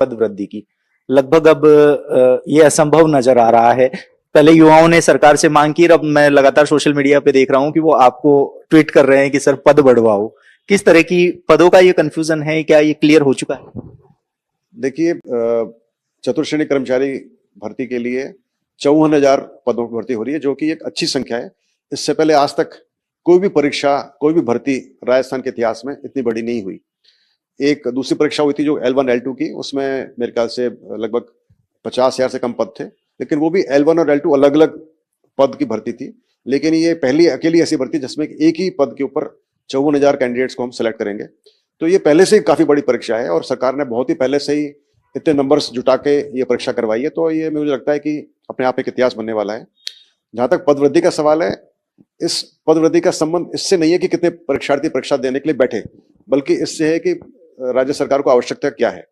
पद वृद्धि की। लगभग अब ये असंभव नजर आ रहा है। पहले युवाओं ने सरकार से मांग की, अब मैं लगातार सोशल मीडिया पे देख रहा हूं कि वो आपको ट्वीट कर रहे हैं कि सर पद बढ़वाओ। किस तरह की पदों का ये कंफ्यूजन है, क्या ये क्लियर हो चुका है? देखिए, चतुर्श्रेणी कर्मचारी भर्ती के लिए 54,000 पदों की भर्ती हो रही है, जो कि एक अच्छी संख्या है। इससे पहले आज तक कोई भी परीक्षा, कोई भी भर्ती राजस्थान के इतिहास में इतनी बड़ी नहीं हुई। एक दूसरी परीक्षा हुई थी जो L1 L2 की, उसमें मेरे ख्याल से लगभग 50,000 से कम पद थे, लेकिन वो भी L1 और L2 अलग अलग पद की भर्ती थी। लेकिन ये पहली अकेली ऐसी भर्ती जिसमें एक ही पद के ऊपर 54,000 कैंडिडेट्स को हम सेलेक्ट करेंगे। तो ये पहले से ही काफी बड़ी परीक्षा है और सरकार ने बहुत ही पहले से ही इतने नंबर्स जुटा के ये परीक्षा करवाई है। तो ये मुझे लगता है कि अपने आप एक इतिहास बनने वाला है। जहां तक पद वृद्धि का सवाल है, इस पद वृद्धि का संबंध इससे नहीं है कि कितने परीक्षार्थी परीक्षा देने के लिए बैठे, बल्कि इससे है कि राज्य सरकार को आवश्यकता क्या है।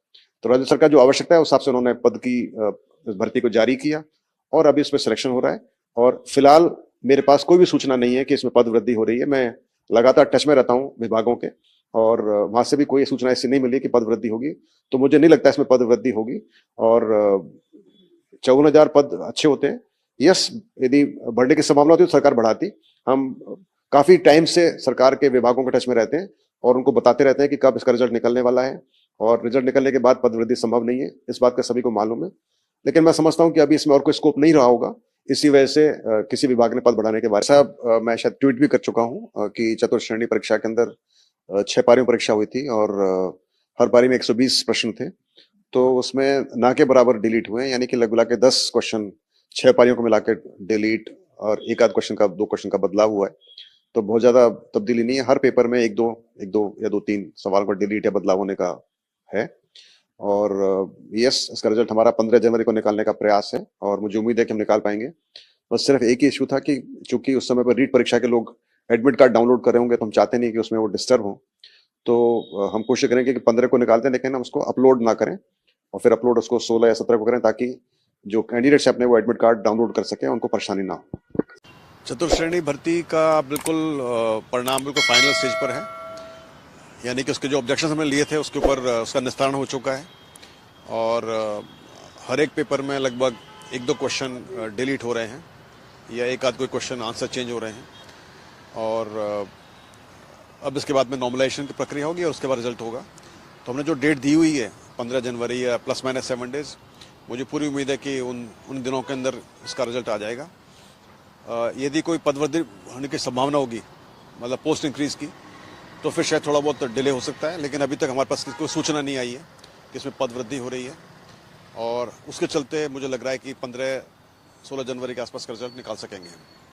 तो राज्य सरकार जो आवश्यकता है उस हिसाब से उन्होंने पद की भर्ती को जारी किया और अभी इसमें सिलेक्शन हो रहा है। और फिलहाल मेरे पास कोई भी सूचना नहीं है कि इसमें पद वृद्धि हो रही है। मैं लगातार टच में रहता हूँ विभागों के, और वहां से भी कोई सूचना ऐसी नहीं मिली कि पद वृद्धि होगी। तो मुझे नहीं लगता इसमें पद वृद्धि होगी। और 54,000 पद अच्छे होते हैं। यस, यदि बढ़ने की संभावना होती तो सरकार बढ़ाती। हम काफी टाइम से सरकार के विभागों के टच में रहते हैं और उनको बताते रहते हैं कि कब इसका रिजल्ट निकलने वाला है, और रिजल्ट निकलने के बाद पद वृद्धि संभव नहीं है, इस बात का सभी को मालूम है। लेकिन मैं समझता हूं कि अभी इसमें और कोई स्कोप नहीं रहा होगा, इसी वजह से किसी विभाग ने पद बढ़ाने के बारे में मैं शायद ट्वीट भी कर चुका हूं कि चतुर्श्रेणी परीक्षा के अंदर 6 पारियों परीक्षा हुई थी और हर पारी में 120 प्रश्न थे। तो उसमें ना के बराबर डिलीट हुए हैं, यानी कि लगभग के 10 क्वेश्चन 6 पारियों को मिलाकर डिलीट, और एक आध क्वेश्चन का, 2 क्वेश्चन का बदलाव हुआ है। तो बहुत ज्यादा तब्दीली नहीं है। हर पेपर में एक दो या 2-3 सवाल का डिलीट या बदलाव होने का है। और यस, इसका रिजल्ट हमारा 15 जनवरी को निकालने का प्रयास है और मुझे उम्मीद है कि हम निकाल पाएंगे। बस सिर्फ एक ही इशू था कि चूंकि उस समय पर रीट परीक्षा के लोग एडमिट कार्ड डाउनलोड कर रहे होंगे, तो हम चाहते नहीं कि उसमें वो डिस्टर्ब हो। तो हम कोशिश करेंगे कि 15 को निकालते हैं, लेकिन हम उसको अपलोड ना करें और फिर अपलोड उसको 16 या 17 को करें, ताकि जो कैंडिडेट्स अपने वो एडमिट कार्ड डाउनलोड कर सकें, उनको परेशानी ना हो। चतुर्श्रेणी भर्ती का बिल्कुल परिणाम बिल्कुल फाइनल स्टेज पर है, यानी कि उसके जो ऑब्जेक्शन हमने लिए थे उसके ऊपर उसका निस्तारण हो चुका है। और हर एक पेपर में लगभग 1-2 क्वेश्चन डिलीट हो रहे हैं या एक आध कोई क्वेश्चन आंसर चेंज हो रहे हैं। और अब इसके बाद में नॉर्मलाइजेशन की प्रक्रिया होगी और उसके बाद रिजल्ट होगा। तो हमने जो डेट दी हुई है 15 जनवरी या ±7 डेज, मुझे पूरी उम्मीद है कि उन दिनों के अंदर इसका रिजल्ट आ जाएगा। यदि कोई पदवृद्धि होने की संभावना होगी, मतलब पोस्ट इंक्रीज की, तो फिर शायद थोड़ा बहुत डिले हो सकता है, लेकिन अभी तक हमारे पास कोई सूचना नहीं आई है कि इसमें पद वृद्धि हो रही है। और उसके चलते मुझे लग रहा है कि 15-16 जनवरी के आसपास का रिजल्ट निकाल सकेंगे।